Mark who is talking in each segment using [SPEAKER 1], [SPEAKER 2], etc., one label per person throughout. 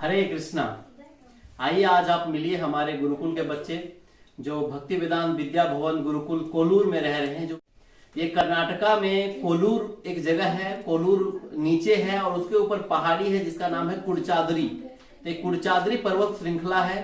[SPEAKER 1] हरे कृष्णा। आइए आज आप मिलिए हमारे गुरुकुल के बच्चे जो भक्ति वेदांत विद्या भवन गुरुकुल कोलूर में रह रहे हैं। जो ये कर्नाटका में कोलूर एक जगह है, कोलूर नीचे है और उसके ऊपर पहाड़ी है जिसका नाम है कुडचादरी। तो कुडचादरी पर्वत श्रृंखला है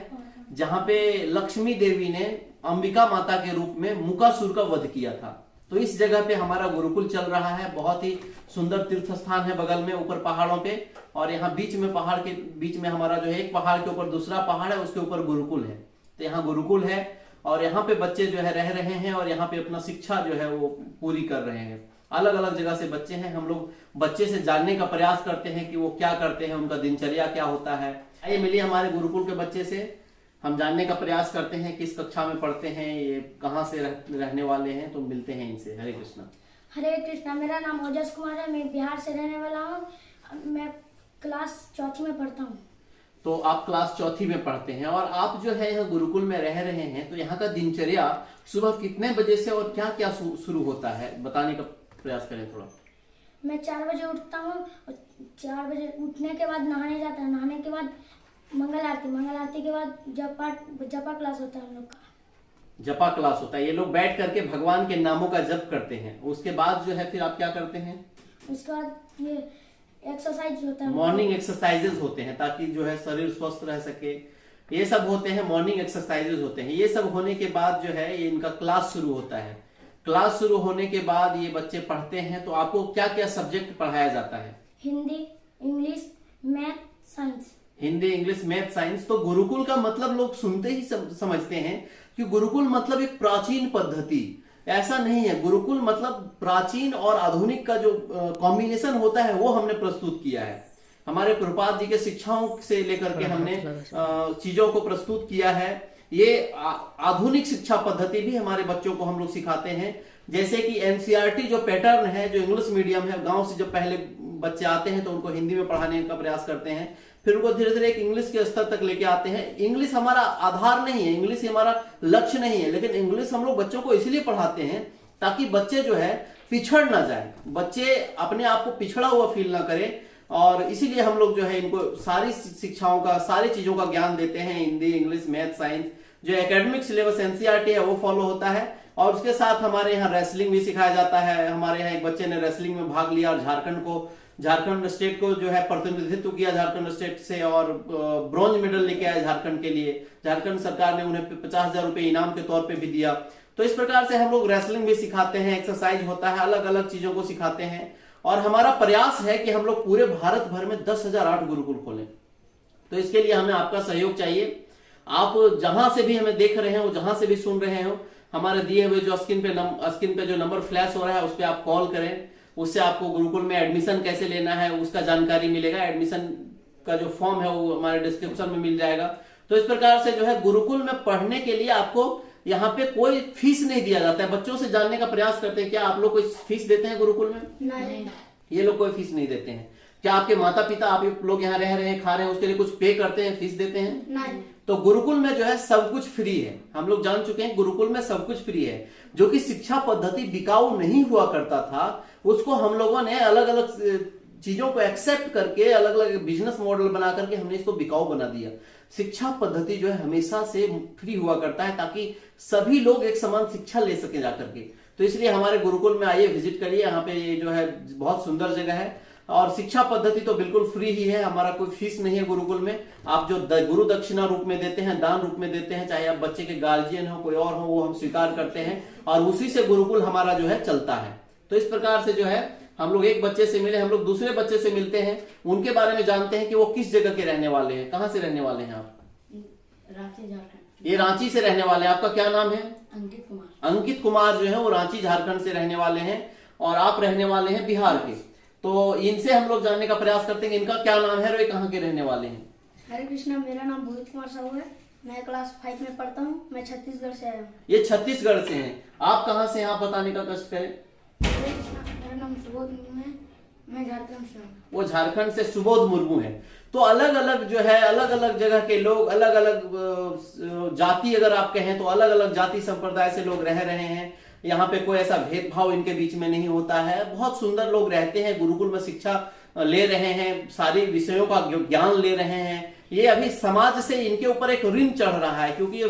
[SPEAKER 1] जहां पे लक्ष्मी देवी ने अंबिका माता के रूप में मुकासुर का वध किया था। तो इस जगह पे हमारा गुरुकुल चल रहा है। बहुत ही सुंदर तीर्थ स्थान है बगल में ऊपर पहाड़ों पे, और यहाँ बीच में पहाड़ के बीच में हमारा जो है एक पहाड़ के ऊपर दूसरा पहाड़ है, उसके ऊपर गुरुकुल है। तो यहाँ गुरुकुल है और यहाँ पे बच्चे जो है रह रहे हैं और यहाँ पे अपना शिक्षा जो है वो पूरी कर रहे हैं। अलग अलग जगह से बच्चे हैं। हम लोग बच्चे से जानने का प्रयास करते हैं कि वो क्या करते हैं, उनका दिनचर्या क्या होता है। आइए मिलिए हमारे गुरुकुल के बच्चे से, हम जानने का प्रयास करते हैं किस कक्षा में पढ़ते हैं, ये कहाँ से रहने वाले हैं। तो मिलते हैं इनसे। हरे कृष्णा।
[SPEAKER 2] हरे कृष्णा। मेरा नाम ओजस कुमार है, मैं बिहार से रहने वाला हूँ। मैं क्लास चौथी में पढ़ता हूँ।
[SPEAKER 1] तो आप क्लास चौथी में पढ़ते हैं और आप जो है यहाँ गुरुकुल में रह रहे हैं। तो यहाँ का दिनचर्या सुबह कितने बजे से और क्या क्या शुरू होता है, बताने का प्रयास करें थोड़ा।
[SPEAKER 2] मैं 4 बजे उठता हूँ और 4 बजे उठने के बाद नहाने जाता है। नहाने के बाद मंगल आरती के बाद जपा क्लास होता है हम लोग का।
[SPEAKER 1] जपा क्लास होता है। ये लोग बैठ करके भगवान के नामों का जप करते हैं। उसके बाद जो है फिर आप क्या करते हैं?
[SPEAKER 2] उसके बाद ये एक्सरसाइज होता है,
[SPEAKER 1] मॉर्निंग एक्सरसाइजेज होते हैं ताकि जो है शरीर स्वस्थ रह सके। ये सब होते हैं, मॉर्निंग एक्सरसाइजेज होते हैं। ये सब होने के बाद जो है ये इनका क्लास शुरू होता है। क्लास शुरू होने के बाद ये बच्चे पढ़ते हैं। तो आपको क्या क्या सब्जेक्ट पढ़ाया जाता है?
[SPEAKER 2] Hindi, English, math, science.
[SPEAKER 1] Hindi, English, math, science. तो गुरुकुल का मतलब लोग सुनते ही समझते हैं कि गुरुकुल मतलब एक प्राचीन पद्धति। ऐसा नहीं है। गुरुकुल मतलब प्राचीन और आधुनिक का जो कॉम्बिनेशन होता है वो हमने प्रस्तुत किया है। हमारे प्रभुपाद जी के शिक्षाओं से लेकर के हमने चीजों को प्रस्तुत किया है। ये आधुनिक शिक्षा पद्धति भी हमारे बच्चों को हम लोग सिखाते हैं। जैसे कि एनसीईआरटी जो पैटर्न है, जो इंग्लिश मीडियम है, गांव से जब पहले बच्चे आते हैं तो उनको हिंदी में पढ़ाने का प्रयास करते हैं, फिर उनको धीरे धीरे एक इंग्लिश के स्तर तक लेके आते हैं। इंग्लिश हमारा आधार नहीं है, इंग्लिश हमारा लक्ष्य नहीं है, लेकिन इंग्लिश हम लोग बच्चों को इसलिए पढ़ाते हैं ताकि बच्चे जो है पिछड़ ना जाए, बच्चे अपने आप को पिछड़ा हुआ फील ना करें। और इसीलिए हम लोग जो है इनको सारी शिक्षाओं का, सारी चीजों का ज्ञान देते हैं। Hindi, English, math, science. जो एकेडमिक सिलेबस एनसीईआरटी है वो फॉलो होता है। और उसके साथ हमारे यहाँ रेसलिंग भी सिखाया जाता है। हमारे यहाँ एक बच्चे ने रेसलिंग में भाग लिया और झारखंड स्टेट को जो है प्रतिनिधित्व किया झारखंड स्टेट से, और ब्रॉन्ज मेडल लेके आया झारखंड के लिए। झारखंड सरकार ने उन्हें 50,000 रुपए इनाम के तौर पे भी दिया। तो इस प्रकार से हम लोग रेसलिंग भी सिखाते हैं, एक्सरसाइज होता है, अलग अलग चीजों को सिखाते हैं। और हमारा प्रयास है कि हम लोग पूरे भारत भर में 10,008 गुरुकुल खोलें। तो इसके लिए हमें आपका सहयोग चाहिए। आप जहां से भी हमें देख रहे हो, जहां से भी सुन रहे हो, हमारे दिए हुए जो स्क्रीन पे जो नंबर फ्लैश हो रहा है उस पर आप कॉल करें। उससे आपको गुरुकुल में एडमिशन कैसे लेना है उसका जानकारी मिलेगा। एडमिशन का जो फॉर्म है वो हमारे डिस्क्रिप्शन में मिल जाएगा। तो इस प्रकार से जो है गुरुकुल में पढ़ने के लिए आपको यहाँ पे कोई फीस नहीं दिया जाता है। बच्चों से जानने का प्रयास करते हैं, क्या आप लोग कोई फीस देते हैं गुरुकुल में?
[SPEAKER 2] नहीं।
[SPEAKER 1] ये लोग कोई फीस नहीं देते हैं। क्या आपके माता पिता, आप लोग यहाँ रह रहे हैं, खा रहे हैं, उसके लिए कुछ पे करते हैं, फीस देते हैं?
[SPEAKER 2] नहीं।
[SPEAKER 1] तो गुरुकुल में जो है सब कुछ फ्री है। हम लोग जान चुके हैं गुरुकुल में सब कुछ फ्री है। जो कि शिक्षा पद्धति बिकाऊ नहीं हुआ करता था, उसको हम लोगों ने अलग अलग चीजों को एक्सेप्ट करके, अलग अलग बिजनेस मॉडल बना करके हमने इसको बिकाऊ बना दिया। शिक्षा पद्धति जो है हमेशा से फ्री हुआ करता है ताकि सभी लोग एक समान शिक्षा ले सके जाकर के। तो इसलिए हमारे गुरुकुल में आइए, विजिट करिए। यहाँ पे ये जो है बहुत सुंदर जगह है और शिक्षा पद्धति तो बिल्कुल फ्री ही है। हमारा कोई फीस नहीं है गुरुकुल में। आप जो गुरु दक्षिणा रूप में देते हैं, दान रूप में देते हैं, चाहे आप बच्चे के गार्जियन हो, कोई और हो, वो हम स्वीकार करते हैं और उसी से गुरुकुल हमारा जो है चलता है। तो इस प्रकार से जो है हम लोग एक बच्चे से मिले, हम लोग दूसरे बच्चे से मिलते हैं, उनके बारे में जानते हैं कि वो किस जगह के रहने वाले हैं। कहाँ से रहने वाले हैं आप?
[SPEAKER 2] रांची, झारखंड।
[SPEAKER 1] ये रांची से रहने वाले हैं। आपका क्या नाम है?
[SPEAKER 2] अंकित कुमार।
[SPEAKER 1] अंकित कुमार जो है वो रांची झारखंड से रहने वाले हैं और आप रहने वाले हैं बिहार के। तो इनसे हम लोग जानने का प्रयास करते हैं इनका क्या नाम है और ये कहाँ के रहने वाले हैं।
[SPEAKER 2] हरे कृष्णा। मेरा नाम भूत कुमार साहू है, मैं क्लास 5 में पढ़ता हूँ। मैं छत्तीसगढ़ से आया हूँ।
[SPEAKER 1] ये छत्तीसगढ़ से हैं। आप कहाँ से हैं, आप बताने का कष्ट करें।
[SPEAKER 2] हरे कृष्णा। मेरा नाम सुबोध मुर्मू है, मैं झारखंड से हूँ।
[SPEAKER 1] वो झारखंड से सुबोध मुर्मू है। तो अलग अलग जो है, अलग अलग जगह के लोग, अलग अलग जाति अगर आप कहें तो अलग अलग जाति संप्रदाय से लोग रह रहे हैं। यहाँ पे कोई ऐसा भेदभाव इनके बीच में नहीं होता है। बहुत सुंदर लोग रहते हैं। गुरुकुल में शिक्षा ले रहे हैं, सारी विषयों का ज्ञान ले रहे हैं, ये अभी समाज से इनके ऊपर एक ऋण चढ़ रहा है, क्योंकि ये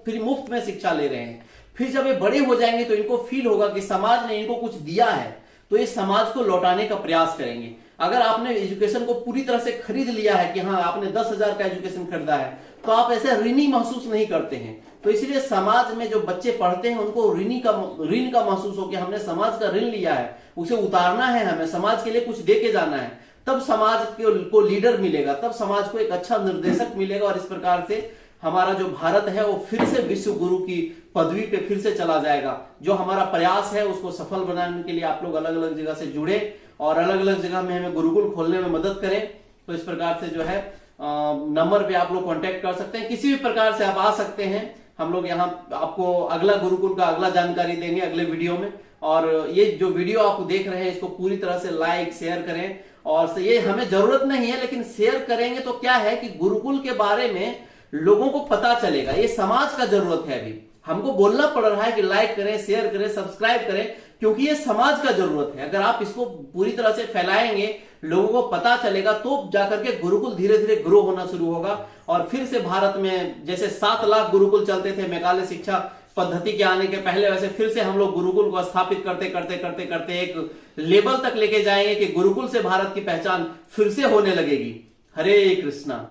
[SPEAKER 1] फिर मुफ्त में शिक्षा ले रहे हैं। फिर जब ये बड़े हो जाएंगे तो इनको फील होगा कि समाज ने इनको कुछ दिया है, तो ये समाज को लौटाने का प्रयास करेंगे। अगर आपने एजुकेशन को पूरी तरह से खरीद लिया है कि हाँ आपने 10,000 का एजुकेशन खरीदा है, तो आप ऐसे ऋणी महसूस नहीं करते हैं। तो इसलिए समाज में जो बच्चे पढ़ते हैं उनको ऋण का महसूस हो कि हमने समाज का ऋण लिया है, उसे उतारना है, हमें समाज के लिए कुछ दे के जाना है, तब समाज को लीडर मिलेगा, तब समाज को एक अच्छा निर्देशक मिलेगा, और इस प्रकार से हमारा जो भारत है वो फिर से विश्व गुरु की पदवी पे फिर से चला जाएगा। जो हमारा प्रयास है उसको सफल बनाने के लिए आप लोग अलग अलग जगह से जुड़े और अलग अलग जगह में हमें गुरुकुल खोलने में मदद करें। तो इस प्रकार से जो है नंबर पे आप लोग कांटेक्ट कर सकते हैं, किसी भी प्रकार से आप आ सकते हैं। हम लोग यहाँ आपको अगला गुरुकुल का अगला जानकारी देंगे अगले वीडियो में। और ये जो वीडियो आप देख रहे हैं इसको पूरी तरह से लाइक शेयर करें, और ये हमें जरूरत नहीं है लेकिन शेयर करेंगे तो क्या है कि गुरुकुल के बारे में लोगों को पता चलेगा, ये समाज का जरूरत है। अभी हमको बोलना पड़ रहा है कि लाइक करें, शेयर करें, सब्सक्राइब करें, क्योंकि ये समाज का जरूरत है। अगर आप इसको पूरी तरह से फैलाएंगे, लोगों को पता चलेगा, तो जाकर के गुरुकुल धीरे धीरे ग्रो होना शुरू होगा। और फिर से भारत में जैसे 7 लाख गुरुकुल चलते थे मेघालय शिक्षा पद्धति के आने के पहले, वैसे फिर से हम लोग गुरुकुल को स्थापित करते करते करते करते एक लेवल तक लेके जाएंगे कि गुरुकुल से भारत की पहचान फिर से होने लगेगी। हरे कृष्णा।